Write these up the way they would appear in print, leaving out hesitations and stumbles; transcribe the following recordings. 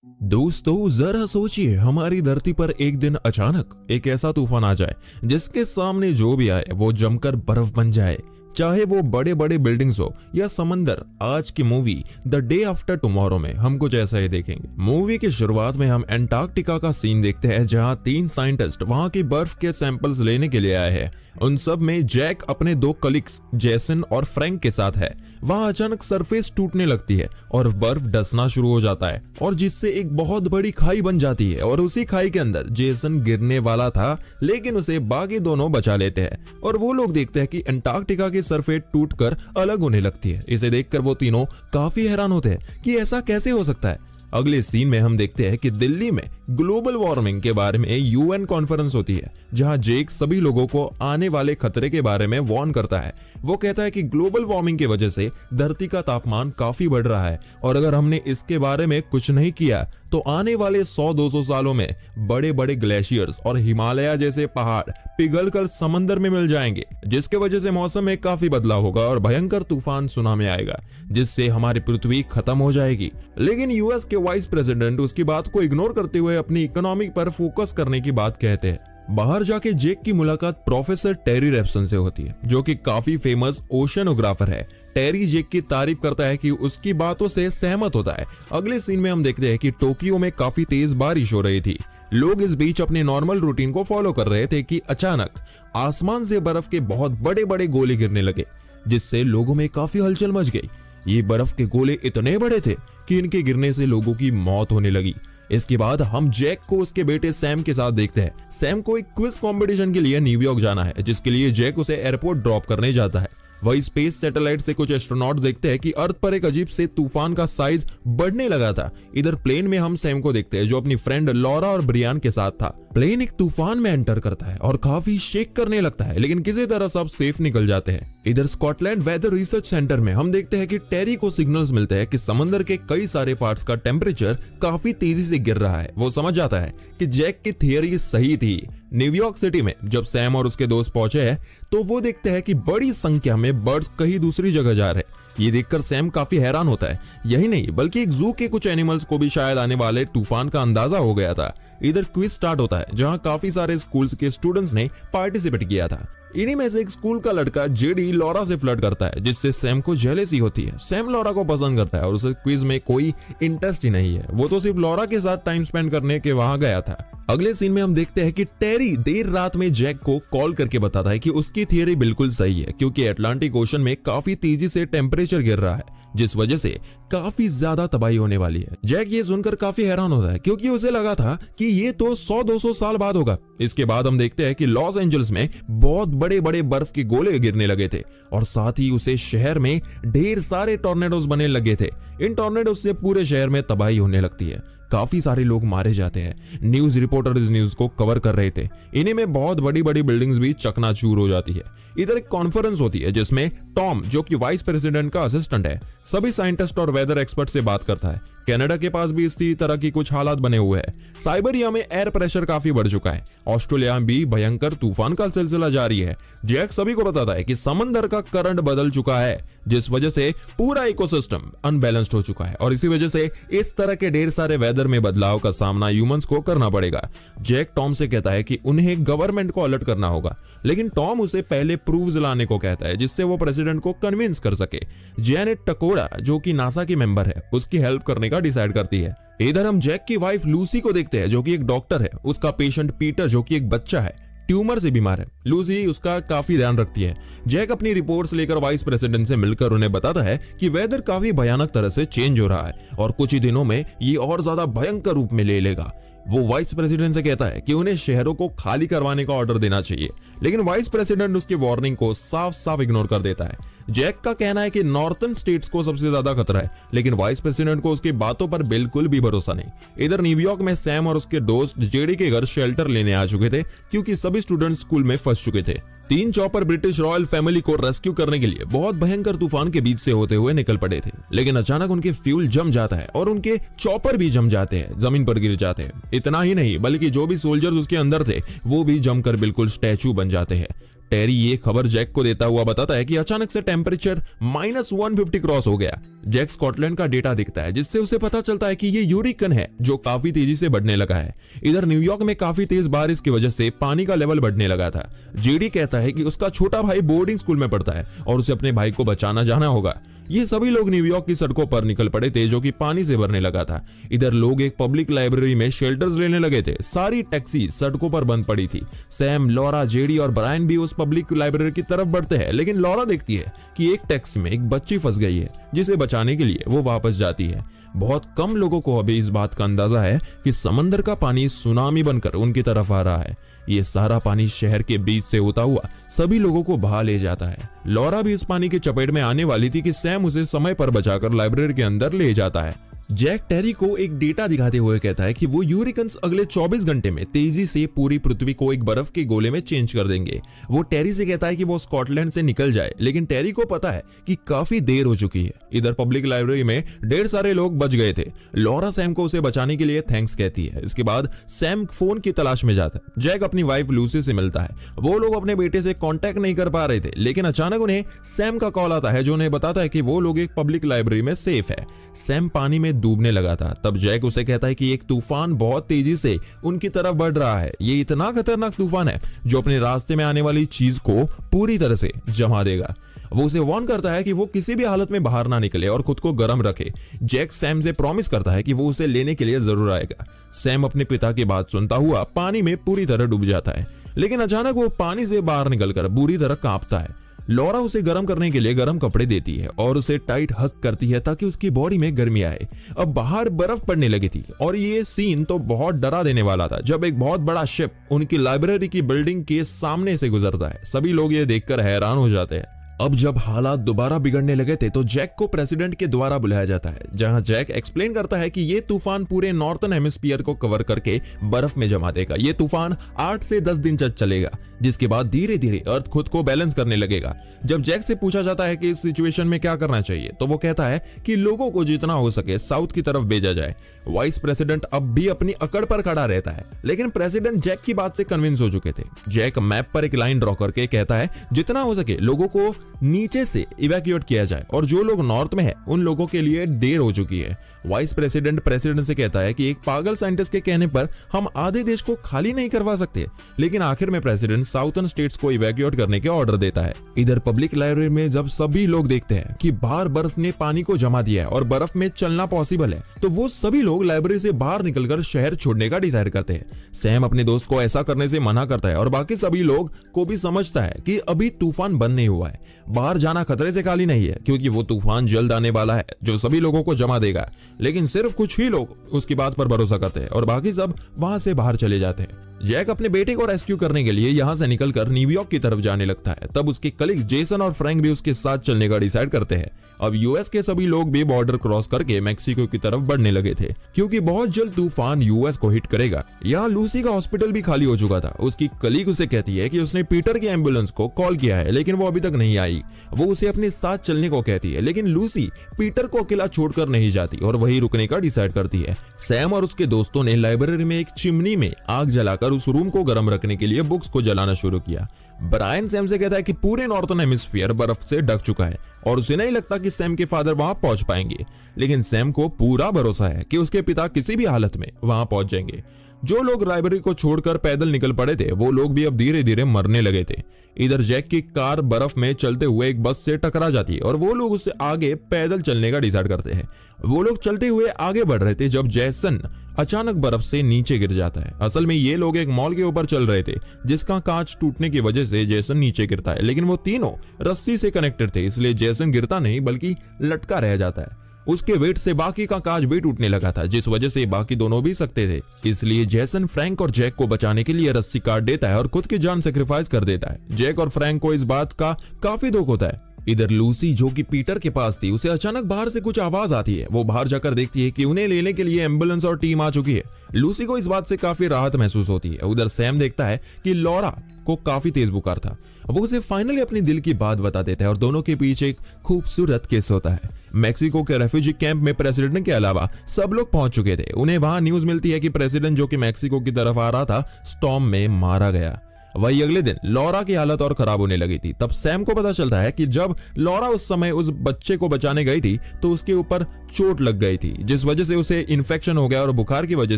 दोस्तों जरा सोचिए, हमारी धरती पर एक दिन अचानक एक ऐसा तूफान आ जाए जिसके सामने जो भी आए वो जमकर बर्फ बन जाए। चाहे वो बड़े बड़े बिल्डिंग्स हो या समंदर। आज की movie the day after tomorrow में हम कुछ ऐसा ही देखेंगे। मूवी की शुरुआत में हम एंटार्क्टिका का सीन देखते हैं, जहां तीन साइंटिस्ट वहां की बर्फ के सैंपल्स लेने के लिए आए हैं। उन सब में जैक अपने दो कलीग्स जेसन और फ्रैंक के साथ है। वहां अचानक सरफेस टूटने लगती है और बर्फ डसना शुरू हो जाता है, और जिससे एक बहुत बड़ी खाई बन जाती है। और उसी खाई के अंदर जेसन गिरने वाला था, लेकिन उसे बाकी दोनों बचा लेते हैं। और वो लोग देखते हैं कि एंटार्क्टिका की सरफेस टूटकर अलग होने लगती है। इसे देखकर वो तीनों काफी हैरान होते हैं कि ऐसा कैसे हो सकता है। अगले सीन में हम देखते हैं कि दिल्ली में ग्लोबल वार्मिंग के बारे में यूएन कॉन्फ्रेंस होती है, जहां जेक सभी लोगों को आने वाले खतरे के बारे में वार्न करता है। वो कहता है कि ग्लोबल वार्मिंग की वजह से धरती का तापमान काफी बढ़ रहा है, और अगर हमने इसके बारे में कुछ नहीं किया तो आने वाले 100-200 सालों में बड़े बड़े ग्लेशियर्स और हिमालय जैसे पहाड़ पिघलकर समंदर में मिल जाएंगे, जिसके वजह से मौसम में काफी बदलाव होगा और भयंकर तूफान सुनामी आएगा, जिससे हमारी पृथ्वी खत्म हो जाएगी। लेकिन यूएस के वाइस प्रेसिडेंट उसकी बात को इग्नोर करते हुए अपनी इकोनॉमी पर फोकस करने की बात कहते हैं। बाहर जाके जेक की मुलाकात प्रोफेसर टेरी रेप्सन से होती है, जो कि काफी फेमस ओशनोग्राफर है। टेरी जेक की तारीफ करता है कि उसकी बातों से सहमत होता है। अगले सीन में हम देखते हैं कि टोक्यो में काफी तेज बारिश हो रही थी। लोग इस बीच अपने नॉर्मल रूटीन को फॉलो कर रहे थे कि अचानक आसमान से बर्फ के बहुत बड़े बड़े गोले गिरने लगे, जिससे लोगों में काफी हलचल मच गई। ये बर्फ के गोले इतने बड़े थे कि इनके गिरने से लोगों की मौत होने लगी। इसके बाद हम जैक को उसके बेटे सैम के साथ देखते हैं। सैम को एक क्विज कंपटीशन के लिए न्यूयॉर्क जाना है, जिसके लिए जैक उसे एयरपोर्ट ड्रॉप करने जाता है। वही स्पेस सैटेलाइट से कुछ एस्ट्रोनॉट देखते हैं कि अर्थ पर एक अजीब से तूफान का साइज बढ़ने लगा था। इधर प्लेन में हम सैम को देखते हैं, जो अपनी फ्रेंड लॉरा और ब्रियान के साथ था। प्लेन एक तूफान में एंटर करता है और काफी शेक करने लगता है, लेकिन किसी तरह सब सेफ निकल जाते हैं। इधर स्कॉटलैंड वेदर रिसर्च सेंटर में हम देखते हैं कि टेरी को सिग्नल्स मिलते हैं कि समंदर के कई सारे पार्ट्स का टेम्परेचर काफी तेजी से गिर रहा है। वो समझ जाता है कि जैक की थियरी सही थी। न्यूयॉर्क सिटी में जब सैम और उसके दोस्त पहुंचे हैं, तो वो देखते हैं कि बड़ी संख्या में बर्ड्स कहीं दूसरी जगह जा रहे हैं। ये देखकर सैम काफी हैरान होता है। यही नहीं, बल्कि एक जू के कुछ एनिमल्स को भी शायद आने वाले तूफान का अंदाजा हो गया था। इधर क्विज स्टार्ट होता है, जहां काफी सारे स्कूल्स के स्टूडेंट्स ने पार्टिसिपेट किया था। इन्हीं में से एक स्कूल का लड़का जेडी लॉरा से फ्लर्ट करता है, जिससे सैम को जेलेसी होती है। सैम लॉरा को पसंद करता है और उसे क्विज में कोई इंटरेस्ट ही नहीं है। वो तो सिर्फ लॉरा के साथ टाइम स्पेंड करने के वहां गया था। अगले सीन में हम देखते हैं कि टेरी देर रात में जैक को कॉल करके बताता है कि उसकी थियरी बिल्कुल सही है, क्योंकि अटलांटिक ओशन में काफी तेजी से टेम्परेचर गिर रहा है, जिस वजह से काफी ज्यादा तबाही होने वाली है। जैक ये सुनकर काफी हैरान होता है, क्योंकि उसे लगा था कि ये तो 100-200 साल बाद होगा। इसके बाद हम देखते हैं कि लॉस एंजल्स में बहुत बड़े बड़े बर्फ के गोले गिरने लगे थे, और साथ ही उसे शहर में ढेर सारे टॉर्नेडोज बनने लगे थे। इन टॉर्नेडोज से पूरे शहर में तबाही होने लगती है। काफी सारे लोग मारे जाते हैं। न्यूज रिपोर्टर इस न्यूज को कवर कर रहे थे। इन्हीं में बहुत बड़ी बड़ी बिल्डिंग्स भी चकनाचूर हो जाती है। इधर एक कॉन्फ्रेंस होती है, जिसमें टॉम, जो कि वाइस प्रेसिडेंट का असिस्टेंट है, सभी साइंटिस्ट और वेदर एक्सपर्ट से बात करता है। कनाडा के पास भी इसी तरह की कुछ हालात बने हुए हैं। साइबेरिया में एयर प्रेशर काफी बढ़ चुका है। ऑस्ट्रेलिया में भी भयंकर तूफान का सिलसिला जारी है। जैक सभी को बताता है कि समंदर का करंट बदल चुका है, जिस वजह से पूरा इकोसिस्टम अनबैलेंस्ड हो चुका है, और इसी वजह से इस तरह के ढेर सारे वेदर में बदलाव का सामना ह्यूमंस को करना पड़ेगा। जैक टॉम से कहता है कि उन्हें गवर्नमेंट को अलर्ट करना होगा, लेकिन टॉम उसे पहले प्रूफ्स लाने को कहता है, जिससे वो प्रेसिडेंट को कन्विंस कर सके। जेनेट टकोड़ा, जो कि नासा की मेंबर है, उसकी हेल्प करने का डिसाइड करती है। इधर हम जैक की वाइफ लूसी को देखते हैं, जो कि एक डॉक्टर है। उसका पेशेंट पीटर, जो कि एक बच्चा है, ट्यूमर से बीमार है। लूसी उसका काफी ध्यान रखती है। जैक अपनी रिपोर्ट्स लेकर वाइस प्रेसिडेंट से मिलकर उन्हें बताता है कि वेदर काफी भयानक तरह से चेंज हो रहा है, और कुछ ही दिनों में ये और ज्यादा भयंकर रूप में ले लेगा। वो वाइस प्रेसिडेंट से कहता है कि उन्हें शहरों को खाली करवाने का ऑर्डर देना चाहिए, लेकिन वाइस प्रेसिडेंट उसकी वार्निंग को साफ साफ इग्नोर कर देता है। जैक का कहना है कि नॉर्थर्न स्टेट्स को सबसे ज्यादा खतरा है, लेकिन वाइस प्रेसिडेंट को उसकी बातों पर बिल्कुल भी भरोसा नहीं। इधर न्यूयॉर्क में सैम और उसके दोस्त जेडी के घर शेल्टर लेने आ चुके थे, क्योंकि सभी स्टूडेंट स्कूल में फंस चुके थे। 3 चॉपर ब्रिटिश रॉयल फैमिली को रेस्क्यू करने के लिए बहुत भयंकर तूफान के बीच से होते हुए निकल पड़े थे, लेकिन अचानक उनके फ्यूल जम जाता है और उनके चॉपर भी जम जाते हैं, जमीन पर गिर जाते हैं। इतना ही नहीं, बल्कि जो भी सोल्जर्स उसके अंदर थे वो भी जमकर बिल्कुल स्टैचू बन जाते हैं। टेरी ये खबर जैक को देता हुआ बताता है कि अचानक से टेम्परेचर -150 क्रॉस हो गया। जैक स्कॉटलैंड का डेटा दिखता है जिससे उसे पता चलता है कि ये यूरिकन है जो काफी तेजी से बढ़ने लगा है। इधर न्यूयॉर्क में काफी तेज बारिश की वजह से पानी का लेवल बढ़ने लगा था। जेडी कहता है कि उसका छोटा भाई बोर्डिंग स्कूल में पढ़ता है और उसे अपने भाई को बचाना जाना होगा। ये सभी लोग न्यूयॉर्क की सड़कों पर निकल पड़े थे जो कि पानी से भरने लगा था। इधर लोग एक पब्लिक लाइब्रेरी में शेल्टर्स लेने लगे थे। सारी टैक्सी सड़कों पर बंद पड़ी थी। सैम, लॉरा, जेडी और ब्रायन भी उस पब्लिक लाइब्रेरी की तरफ बढ़ते हैं, लेकिन लॉरा देखती है कि एक टैक्सी में एक बच्ची फंस गई है जिसे बचाने के लिए वो वापस जाती है। बहुत कम लोगों को अभी इस बात का अंदाजा है कि समंदर का पानी सुनामी बनकर उनकी तरफ आ रहा है। ये सारा पानी शहर के बीच से होता हुआ सभी लोगों को बहा ले जाता है। लॉरा भी इस पानी की चपेट में आने वाली थी कि सैम उसे समय पर बचाकर लाइब्रेरी के अंदर ले जाता है। जैक टेरी को एक डेटा दिखाते हुए कहता है कि वो यूरिकन्स अगले 24 घंटे में तेजी से पूरी पृथ्वी को एक बर्फ के गोले में चेंज कर देंगे। वो टेरी से कहता है कि वो स्कॉटलैंड से निकल जाए, लेकिन टेरी को पता है कि काफी देर हो चुकी है। इधर पब्लिक लाइब्रेरी में ढेर सारे लोग बच गए थे। लॉरा सैम को उसे बचाने के लिए थैंक्स कहती है। इसके बाद सैम फोन की तलाश में जाता है। जैक अपनी वाइफ लूसी से मिलता है। वो लोग अपने बेटे से कांटेक्ट नहीं कर पा रहे थे, लेकिन अचानक उन्हें सैम का कॉल आता है जो उन्हें बताता है कि वो लोग एक पब्लिक लाइब्रेरी में सेफ है। सैम पानी में डूबने लगा था। तब जैक उसे कहता है कि एक तूफान बहुत तेजी से उनकी तरफ बढ़ रहा है। ये इतना खतरनाक तूफान है जो अपने रास्ते में आने वाली चीज को पूरी तरह से जमा देगा। वो उसे वार्न करता है कि वो किसी भी हालत में बाहर ना निकले और खुद को गर्म रखे। जैक सैम से प्रॉमिस करता है कि वो उसे लेने के लिए जरूर आएगा। सैम अपने पिता की बात सुनता हुआ पानी में पूरी तरह डूब जाता है, लेकिन अचानक वो पानी से बाहर निकलकर बुरी तरह कांपता है। लॉरा उसे गर्म करने के लिए गर्म कपड़े देती है और उसे टाइट हक करती है ताकि उसकी बॉडी में गर्मी आए। अब बाहर बर्फ पड़ने लगी थी और ये सीन तो बहुत डरा देने वाला था जब एक बहुत बड़ा शिप उनकी लाइब्रेरी की बिल्डिंग के सामने से गुजरता है। सभी लोग ये देखकर हैरान हो जाते हैं। अब जब हालात दोबारा बिगड़ने लगे थे तो जैक को प्रेसिडेंट के द्वारा बुलाया जाता है, जहां जैक एक्सप्लेन करता है कि ये तूफान पूरे नॉर्थर्न हेमिस्फीयर को कवर करके बर्फ में जमा देगा। ये तूफान 8 से 10 दिन तक चलेगा, जिसके बाद धीरे धीरे अर्थ खुद को बैलेंस करने लगेगा। जब जैक से पूछा जाता है कि इस सिचुएशन में क्या करना चाहिए, तो वो कहता है कि लोगों को जितना हो सके साउथ की तरफ भेजा जाए। वाइस प्रेसिडेंट अब भी अपनी अकड़ पर खड़ा रहता है, लेकिन प्रेसिडेंट जैक की बात से कन्विंस हो चुके थे। जैक मैप पर एक लाइन ड्रॉ करके कहता है जितना हो सके लोगों को नीचे से इवैक्यूएट किया जाए और जो लोग नॉर्थ में है उन लोगों के लिए देर हो चुकी है। वाइस प्रेसिडेंट से कहता है कि एक पागल साइंटिस्ट के कहने पर हम आधे देश को खाली नहीं करवा सकते, लेकिन आखिर में प्रेसिडेंट साउथर्न स्टेट्स को इवैक्यूएट करने के ऑर्डर देता है। इधर पब्लिक लाइब्रेरी में जब सभी लोग देखते हैं कि बाहर बर्फ ने पानी को जमा दिया है और बर्फ में चलना पॉसिबल है, तो वो सभी लोग लाइब्रेरी से बाहर निकलकर शहर छोड़ने का डिसाइड करते हैं। सैम अपने दोस्त को ऐसा करने से मना करता है और बाकी सभी लोग को भी समझता है कि अभी तूफान बंद नहीं हुआ है। बाहर जाना खतरे से खाली नहीं है क्योंकि वो तूफान जल्द आने वाला है जो सभी लोगों को जमा देगा, लेकिन सिर्फ कुछ ही लोग उसकी बात पर भरोसा करते हैं और बाकी सब वहां से बाहर चले जाते हैं। जैक अपने बेटे को रेस्क्यू करने के लिए यहां से निकलकर न्यूयॉर्क की तरफ जाने लगता है। तब उसके कलीग जेसन और फ्रैंक भी उसके साथ चलने का डिसाइड करते हैं। अब यूएस के सभी लोग भी बॉर्डर क्रॉस करके मैक्सिको की तरफ बढ़ने लगे थे क्योंकि बहुत जल्द तूफान यूएस को हिट करेगा। यहाँ लूसी का हॉस्पिटल भी खाली हो चुका था। उसकी कलीग उसे कहती है कि उसने पीटर की एम्बुलेंस को कॉल किया है, लेकिन वो अभी तक नहीं आई। वो उसे अपने साथ चलने को कहती है, लेकिन लूसी पीटर को अकेला छोड़कर नहीं जाती और वही रुकने का डिसाइड करती है। सैम और उसके दोस्तों ने लाइब्रेरी में एक चिमनी में आग जलाकर उस रूम को गर्म रखने के लिए बुक्स को जलाना शुरू किया। ब्रायन सैम से कहता है कि पूरे नॉर्थर्न हेमिस्फीयर बर्फ से ढक चुका है और उसे नहीं लगता कि सैम के फादर वहां पहुंच पाएंगे, लेकिन सैम को पूरा भरोसा है कि उसके पिता किसी भी हालत में वहां पहुंच जाएंगे। जो लोग लाइब्रेरी को छोड़कर पैदल निकल पड़े थे वो लोग भी अब धीरे धीरे मरने लगे थे। इधर जैक की कार बर्फ में चलते हुए एक बस से टकरा जाती है और वो लोग उससे आगे पैदल चलने का डिसाइड करते हैं। वो लोग चलते हुए आगे बढ़ रहे थे जब जैसन अचानक बर्फ से नीचे गिर जाता है। असल में ये लोग एक मॉल के ऊपर चल रहे थे जिसका कांच टूटने की वजह से जैसन नीचे गिरता है, लेकिन वो तीनों रस्सी से कनेक्टेड थे, इसलिए जैसन गिरता नहीं बल्कि लटका रह जाता है। उसके वेट से बाकी का कांच भी टूटने लगा था, जिस वजह से बाकी दोनों भी सकते थे। इसलिए जैसन फ्रैंक और जैक को बचाने के लिए रस्सी काट देता है और खुद की जान सेक्रीफाइस कर देता है। जैक और फ्रैंक को इस बात का काफी दुख होता है। इधर लूसी जो कि पीटर के पास थी, उसे अचानक बाहर से कुछ आवाज आती है। वो बाहर जाकर देखती है कि उन्हें लेने के लिए एम्बुलेंस और टीम आ चुकी है। लूसी को इस बात से काफी राहत महसूस होती है। उधर सैम देखता है कि लॉरा को काफी तेज बुखार था। वो उसे फाइनली अपनी दिल की बात बता देता है और दोनों के बीच एक खूबसूरत किस होता है। मैक्सिको के रेफ्यूजी कैंप में प्रेसिडेंट के अलावा सब लोग पहुंच चुके थे। उन्हें वहां न्यूज मिलती है कि प्रेसिडेंट जो कि मैक्सिको की तरफ आ रहा था स्टॉर्म में मारा गया। वही अगले दिन लॉरा की हालत और खराब होने लगी थी। तब सैम को पता चलता है कि जब लॉरा उस समय उस बच्चे को बचाने गई थी तो उसके ऊपर चोट लग गई थी, जिस वजह से उसे इन्फेक्शन हो गया और बुखार की वजह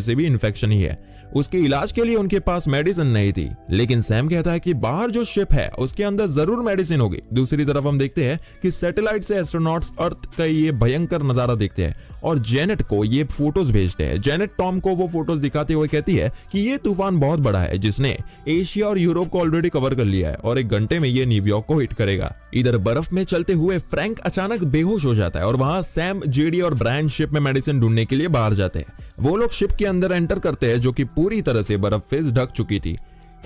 से भी इन्फेक्शन ही है। उसके इलाज के लिए उनके पास मेडिसिन नहीं थी, लेकिन सैम कहता है कि बाहर जो शिप है उसके अंदर जरूर मेडिसिन होगी। दूसरी तरफ हम देखते हैं कि सैटेलाइट से एस्ट्रोनॉट्स अर्थ का ये भयंकर नजारा देखते हैं और जेनेट को ये फोटोज भेजते हैं। जेनेट टॉम को वो फोटोज दिखाते हुए कहती है कि ये तूफान बहुत बड़ा है जिसने एशिया और यूरोप को ऑलरेडी कवर कर लिया है और 1 घंटे में ये न्यूयॉर्क को हिट करेगा। इधर बर्फ में चलते हुए फ्रैंक अचानक बेहोश हो जाता है और वहां सैम, जेडी और ब्रायन शिप में मेडिसिन ढूंढने के लिए बाहर जाते हैं। वो लोग शिप के अंदर एंटर करते हैं जो कि पूरी तरह से बर्फ से ढक चुकी थी।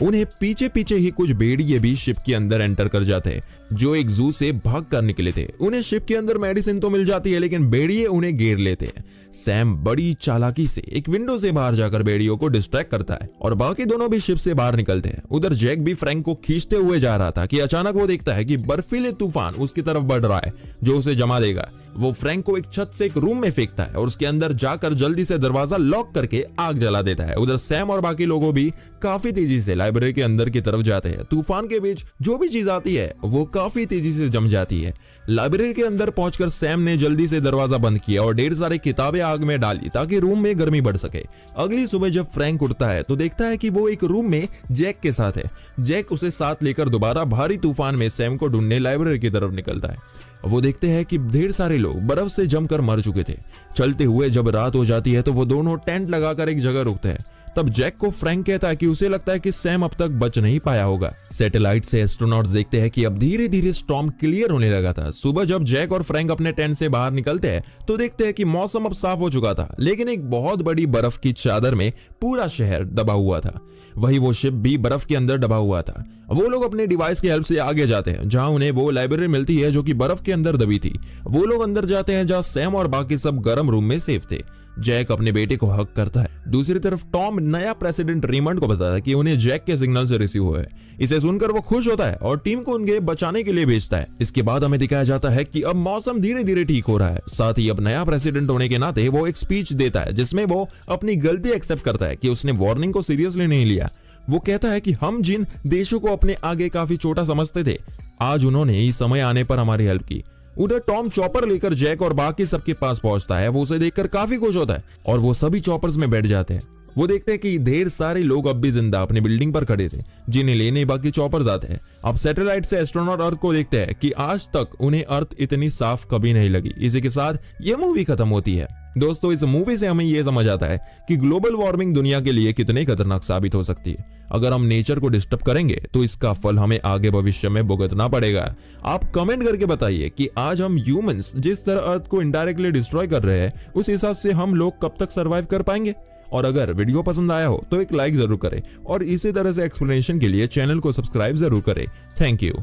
उन्हें पीछे पीछे ही कुछ भेड़िए भी शिप के अंदर एंटर कर जाते हैं जो एक जू से भाग कर निकले थे। उन्हें शिप के अंदर मेडिसिन तो मिल जाती है लेकिन भेड़िए उन्हें घेर लेते हैं। सैम बड़ी चालाकी से एक विंडो से बाहर जाकर भेड़ियों को डिस्ट्रैक्ट करता है और बाकी दोनों भी शिप से बाहर निकलते हैं। उधर जैक भी फ्रैंक को खींचते हुए जा रहा था कि अचानक वो देखता है कि बर्फीले तूफान उसकी तरफ बढ़ रहा है जो उसे जमा देगा। वो फ्रैंक को एक छत से एक रूम में फेंकता है और उसके अंदर जाकर जल्दी से दरवाजा लॉक करके आग जला देता है। उधर सैम और बाकी लोगों भी काफी तेजी से लाइब्रेरी के अंदर की तरफ जाते हैं। तूफान के बीच जो भी चीज आती है वो काफी तेजी से जम जाती है। लाइब्रेरी के अंदर पहुंचकर सैम ने जल्दी से दरवाजा बंद किया और ढेर सारी किताबें आग में डाली ताकि रूम में गर्मी बढ़ सके। अगली सुबह जब फ्रैंक उठता है तो देखता है कि वो एक रूम में जैक के साथ है। जैक उसे साथ लेकर दोबारा भारी तूफान में सैम को ढूंढने लाइब्रेरी की तरफ निकलता है। वो देखते हैं कि ढेर सारे लोग बर्फ से जमकर मर चुके थे। चलते हुए जब रात हो जाती है तो वो दोनों टेंट लगाकर एक जगह रुकते हैं। तब जैक को फ्रैंक कहता है कि उसे लगता है कि सैम अब तक बच नहीं पाया होगा। सैटेलाइट से एस्ट्रोनॉट्स देखते हैं कि अब धीरे धीरे स्टॉर्म क्लियर होने लगा था। सुबह जब जैक और फ्रैंक अपने टेंट से बाहर निकलते हैं तो देखते हैं कि मौसम अब साफ हो चुका था, लेकिन एक बहुत बड़ी बर्फ की चादर में पूरा शहर दबा हुआ था। वही वो शिप भी बर्फ के अंदर दबा हुआ था। वो लोग अपने डिवाइस की हेल्प से आगे जाते हैं जहां उन्हें वो लाइब्रेरी मिलती है जो कि बर्फ के अंदर दबी थी। वो लोग अंदर जाते हैं जहां सैम और बाकी सब गर्म रूम में सेफ थे। जैक अपने बेटे को हक करता है। दूसरी तरफ टॉम नया प्रेसिडेंट रेमंड को बताता है कि उन्हें जैक के सिग्नल से रिसीव हुआ है। इसे सुनकर वो खुश होता है और टीम को उनके बचाने के लिए भेजता है। इसके बाद हमें दिखाया जाता है कि अब मौसम धीरे धीरे ठीक हो रहा है। साथ ही अब नया प्रेसिडेंट होने के नाते वो एक स्पीच देता है जिसमें वो अपनी गलती एक्सेप्ट करता है कि उसने वार्निंग को सीरियसली नहीं लिया। वो कहता है कि हम जिन देशों को अपने आगे काफी छोटा समझते थे, आज उन्होंने इस समय आने पर हमारी हेल्प की। उधर टॉम चॉपर लेकर जैक और बाकी सबके पास पहुंचता है। वो उसे देखकर काफी खुश होता है और वो सभी चॉपर्स में बैठ जाते हैं। वो देखते हैं कि ढेर सारे लोग अब भी जिंदा अपनी बिल्डिंग पर खड़े थे जिन्हें लेने बाकी चॉपर्स आते हैं। अब सैटेलाइट से एस्ट्रोनॉट अर्थ को देखते हैं कि आज तक उन्हें अर्थ इतनी साफ कभी नहीं लगी। इसी के साथ ये मूवी खत्म होती है। दोस्तों, इस मूवी से हमें यह समझ आता है कि ग्लोबल वार्मिंग दुनिया के लिए कितनी खतरनाक साबित हो सकती है। अगर हम नेचर को डिस्टर्ब करेंगे तो इसका फल हमें आगे भविष्य में भुगतना पड़ेगा। आप कमेंट करके बताइए कि आज हम ह्यूमंस जिस तरह अर्थ को इनडायरेक्टली डिस्ट्रॉय कर रहे हैं उस हिसाब से हम लोग कब तक सरवाइव कर पाएंगे। और अगर वीडियो पसंद आया हो तो एक लाइक जरूर करें और इसी तरह से एक्सप्लेनेशन के लिए चैनल को सब्सक्राइब जरूर करें। Thank you.